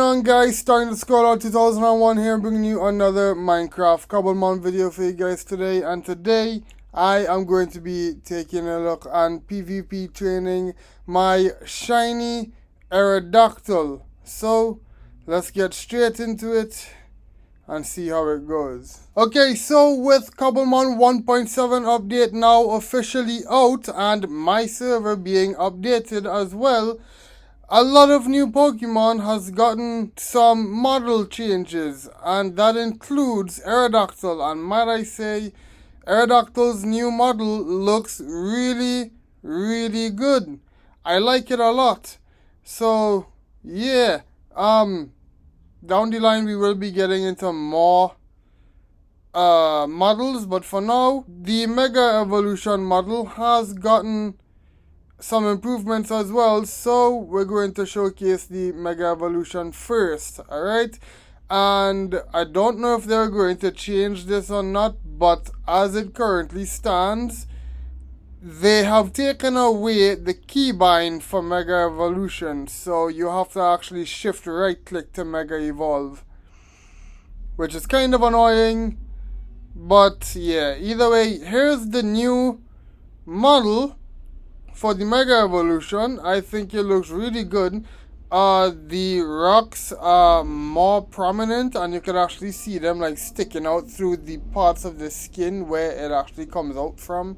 on, guys? Starting to scroll out 2001 here, bringing you another Minecraft Cobblemon video for you guys today. And today I am going to be taking a look on PvP training my shiny Aerodactyl. So let's get straight into it and see how it goes. Okay, so with Cobblemon 1.7 update now officially out and my server being updated as well, a lot of new Pokemon has gotten some model changes, and that includes Aerodactyl. And might I say, Aerodactyl's new model looks really good. I like it a lot. So yeah, down the line we will be getting into more models, but for now the Mega Evolution model has gotten some improvements as well, so we're going to showcase the Mega Evolution first. Alright, and I don't know if they're going to change this or not, but as it currently stands, they have taken away the keybind for Mega Evolution, so you have to actually shift right click to Mega Evolve, which is kind of annoying. But yeah, either way, here's the new model for the Mega Evolution. I think it looks really good. The rocks are more prominent and you can actually see them like sticking out through the parts of the skin where it actually comes out from.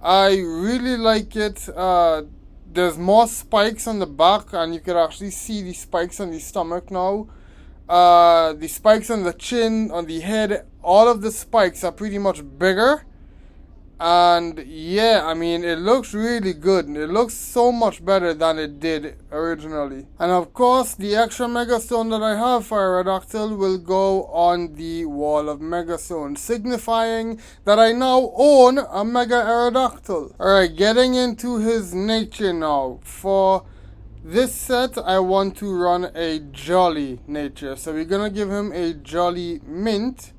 I really like it. There's more spikes on the back and you can actually see the spikes on the stomach now. The spikes on the chin, on the head, all of the spikes are pretty much bigger. And yeah, I mean, it looks really good. It looks so much better than it did originally. And of course, the extra Megastone that I have for Aerodactyl will go on the wall of Megastone, signifying that I now own a Mega Aerodactyl. Alright, getting into his nature now. For this set, I want to run a Jolly nature. So we're gonna give him a Jolly Mint.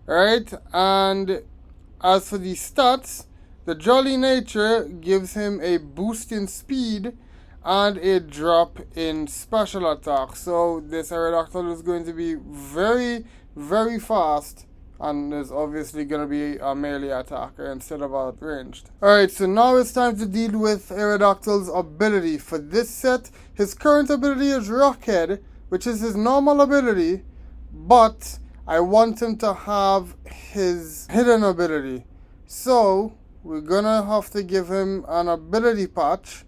Alright, and as for the stats, the Jolly nature gives him a boost in speed and a drop in special attack. So this Aerodactyl is going to be very fast and is obviously going to be a melee attacker instead of outranged. Alright, so now it's time to deal with Aerodactyl's ability. For this set, his current ability is Rockhead, which is his normal ability, but I want him to have his hidden ability. So we're gonna have to give him an ability patch,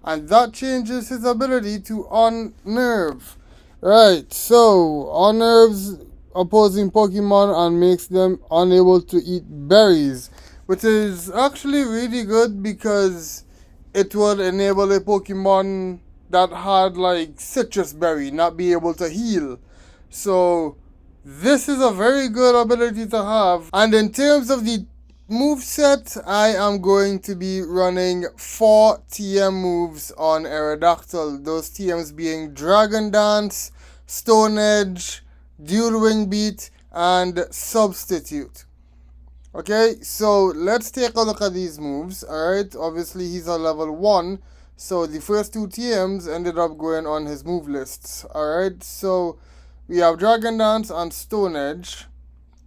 and that changes his ability to Unnerve. Right, so unnerves opposing Pokemon and makes them unable to eat berries, which is actually really good because it would enable a Pokemon that had like citrus berry not be able to heal. So this is a very good ability to have. And in terms of the moveset, I am going to be running 4 TM moves on Aerodactyl. Those TMs being Dragon Dance, Stone Edge, Dual Wing Beat, and Substitute. Okay, so let's take a look at these moves. Alright, obviously he's a level 1, so the first 2 TMs ended up going on his move lists. Alright, so we have Dragon Dance and Stone Edge.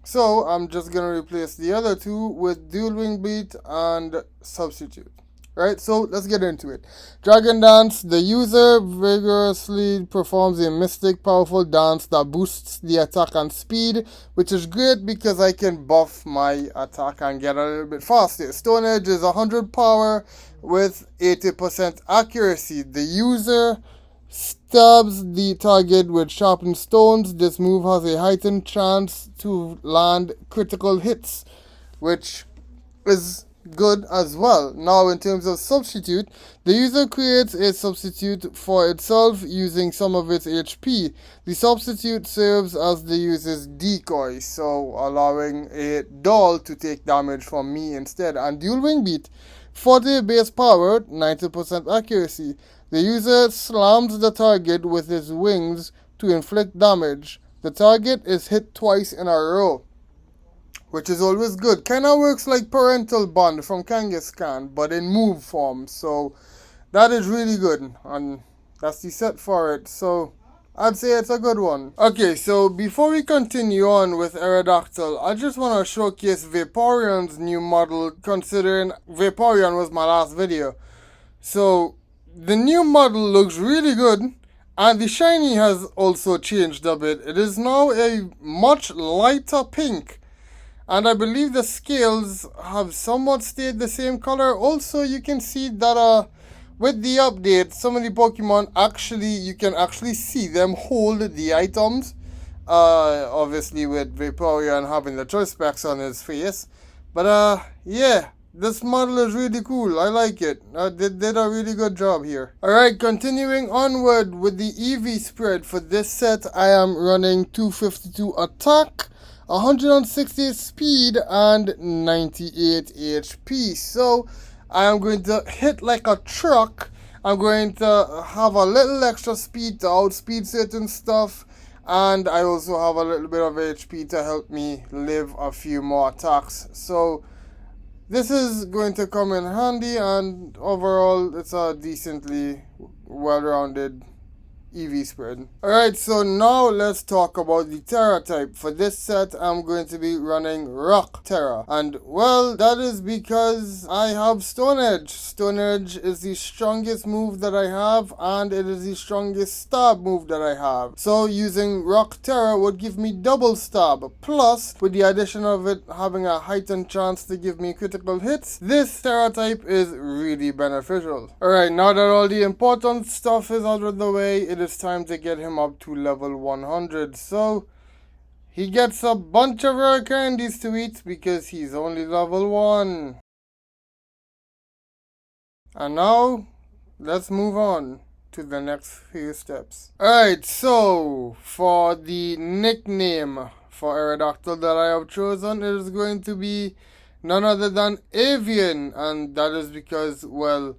So I'm just going to replace the other 2 with Dual Wing Beat and Substitute. Right, so let's get into it. Dragon Dance, the user vigorously performs a mystic powerful dance that boosts the attack and speed, which is great because I can buff my attack and get a little bit faster. Stone Edge is 100 power with 80% accuracy. The user stabs the target with sharpened stones. This move has a heightened chance to land critical hits, which is good as well. Now in terms of substitute, the user creates a substitute for itself using some of its HP. The substitute serves as the user's decoy, so allowing a doll to take damage from me instead. And Dual Wing Beat, 40 base power, 90% accuracy. The user slams the target with his wings to inflict damage. The target is hit twice in a row, which is always good. Kinda works like Parental Bond from Kangaskhan, but in move form. So that is really good, and that's the set for it. So I'd say it's a good one. Okay, so before we continue on with Aerodactyl, I just want to showcase Vaporeon's new model, considering Vaporeon was my last video. So, the new model looks really good, and the shiny has also changed a bit. It is now a much lighter pink, and I believe the scales have somewhat stayed the same color. Also, you can see that with the update, some of the Pokemon you can actually see them hold the items. Obviously with Vaporeon having the choice specs on his face. But yeah, this model is really cool. I like it. They did a really good job here. Alright, continuing onward with the EV spread. For this set, I am running 252 attack, 160 speed, and 98 HP. So I am going to hit like a truck. I'm going to have a little extra speed to outspeed certain stuff. And I also have a little bit of HP to help me live a few more attacks. So this is going to come in handy, and overall it's a decently well-rounded EV spread. Alright, so now let's talk about the Terra type. For this set, I'm going to be running Rock Terra. And, well, that is because I have Stone Edge. Stone Edge is the strongest move that I have, and it is the strongest stab move that I have. So, using Rock Terra would give me double stab. Plus, with the addition of it having a heightened chance to give me critical hits, this Terra type is really beneficial. Alright, now that all the important stuff is out of the way, it is time to get him up to level 100. So he gets a bunch of rare candies to eat because he's only level 1. And now let's move on to the next few steps. Alright, so for the nickname for Aerodactyl that I have chosen, it is going to be none other than Avian, and that is because, well,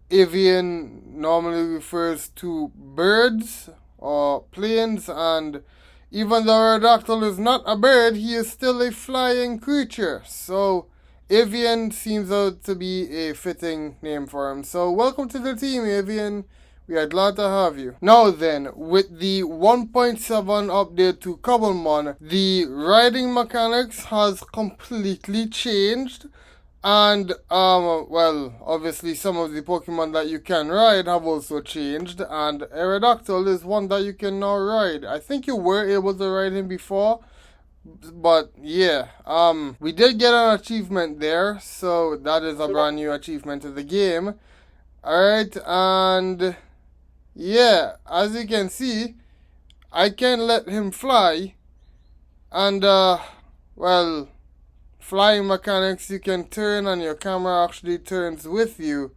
Avian normally refers to birds or planes, and even though Aerodactyl is not a bird, he is still a flying creature. So Avian seems to be a fitting name for him. So welcome to the team, Avian. We are glad to have you. Now then, with the 1.7 update to Cobblemon, the riding mechanics has completely changed. And, well, obviously some of the Pokemon that you can ride have also changed, and Aerodactyl is one that you can now ride. I think you were able to ride him before, but yeah, we did get an achievement there, so that is a brand new achievement to the game. Alright, and yeah, as you can see, I can let him fly, and, well, flying mechanics, you can turn and your camera actually turns with you.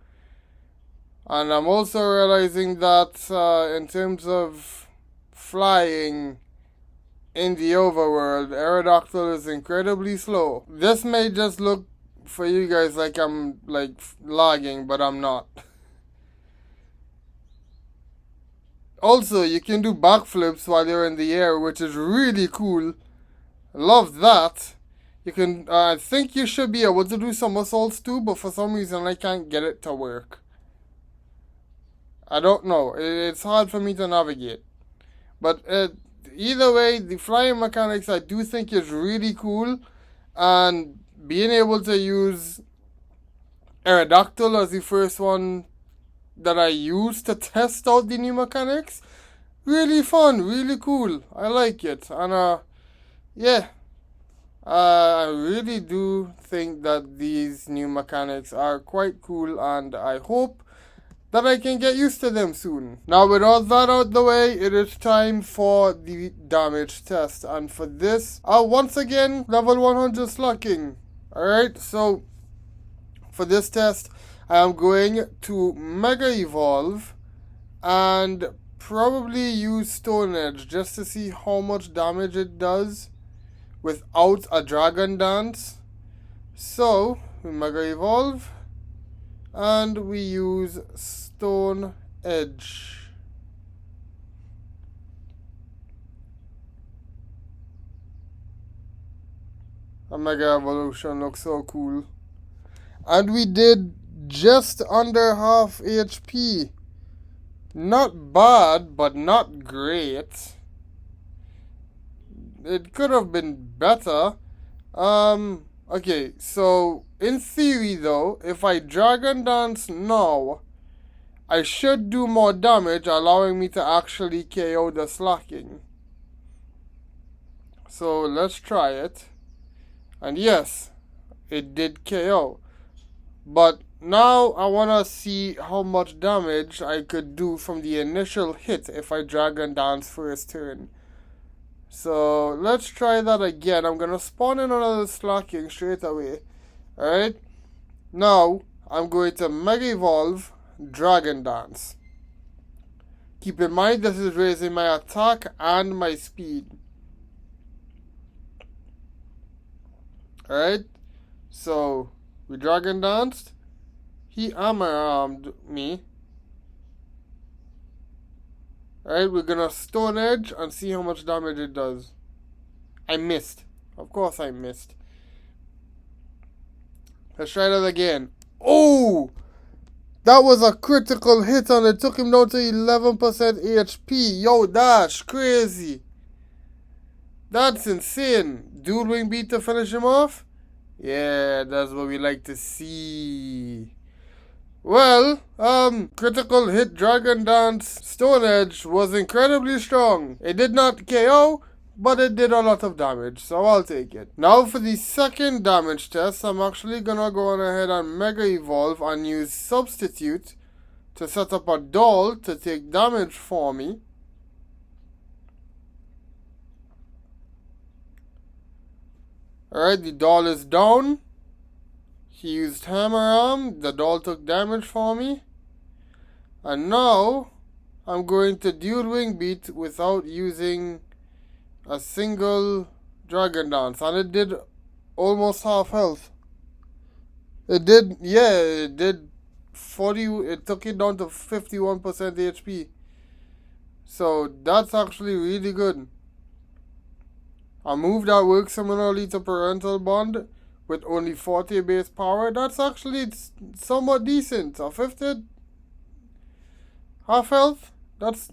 And I'm also realizing that in terms of flying in the overworld, Aerodactyl is incredibly slow. This may just look for you guys like I'm lagging, but I'm not. Also, you can do backflips while you're in the air, which is really cool. Love that. You can, I think you should be able to do somersaults too, but for some reason I can't get it to work. I don't know. It's hard for me to navigate. But either way, the flying mechanics I do think is really cool. And being able to use Aerodactyl as the first one that I used to test out the new mechanics, really fun, really cool. I like it. And yeah. I really do think that these new mechanics are quite cool, and I hope that I can get used to them soon. Now, with all that out the way, it is time for the damage test. And for this, once again, level 100 slacking. Alright, so for this test, I am going to Mega Evolve and probably use Stone Edge just to see how much damage it does without a Dragon Dance. So we Mega Evolve and we use Stone Edge. A Mega Evolution looks so cool. And we did just under half HP. Not bad, but not great. It could have been better. Okay, so in theory though, if I Dragon Dance now, I should do more damage, allowing me to actually KO the Slacking. So let's try it. And yes, it did KO. But now I want to see how much damage I could do from the initial hit if I Dragon Dance first turn. So let's try that again. I'm going to spawn in another Slacking straight away. Alright. Now I'm going to Mega Evolve Dragon Dance. Keep in mind this is raising my attack and my speed. Alright. So we Dragon Danced. He armed me. Alright, we're gonna Stone Edge and see how much damage it does. I missed. Of course I missed. Let's try that again. Oh! That was a critical hit and it took him down to 11% HP. Yo, that's crazy. That's insane. Dual Wing Beat to finish him off? Yeah, that's what we like to see. Well, critical hit Dragon Dance Stone Edge was incredibly strong. It did not KO, but it did a lot of damage, so I'll take it. Now for the second damage test, I'm actually gonna go on ahead and Mega Evolve and use Substitute to set up a doll to take damage for me. Alright, the doll is down. He used Hammer Arm. The doll took damage for me. And now, I'm going to Dual Wing Beat without using a single Dragon Dance. And it did almost half health. It did, yeah, it did 40, it took it down to 51% HP. So, that's actually really good. A move that works similarly to Parental Bond with only 40 base power, that's actually somewhat decent. A 50 half health, that's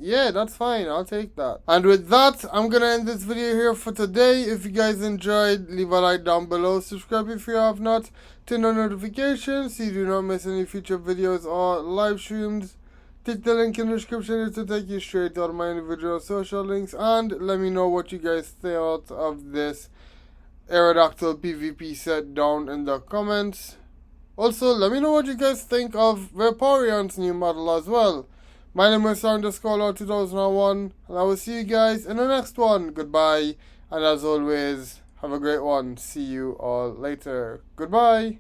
fine. I'll take that. And with that, I'm gonna end this video here for today. If you guys enjoyed, leave a like down below. Subscribe if you have not. Turn on notifications so you do not miss any future videos or live streams. Click the link in the description to take you straight to all my individual social links. And let me know what you guys thought of this Aerodactyl PVP set down in the comments. Also, let me know what you guys think of Vaporeon's new model as well. My name is _Scholar2001, and I will see you guys in the next one. Goodbye, and as always, have a great one. See you all later. Goodbye.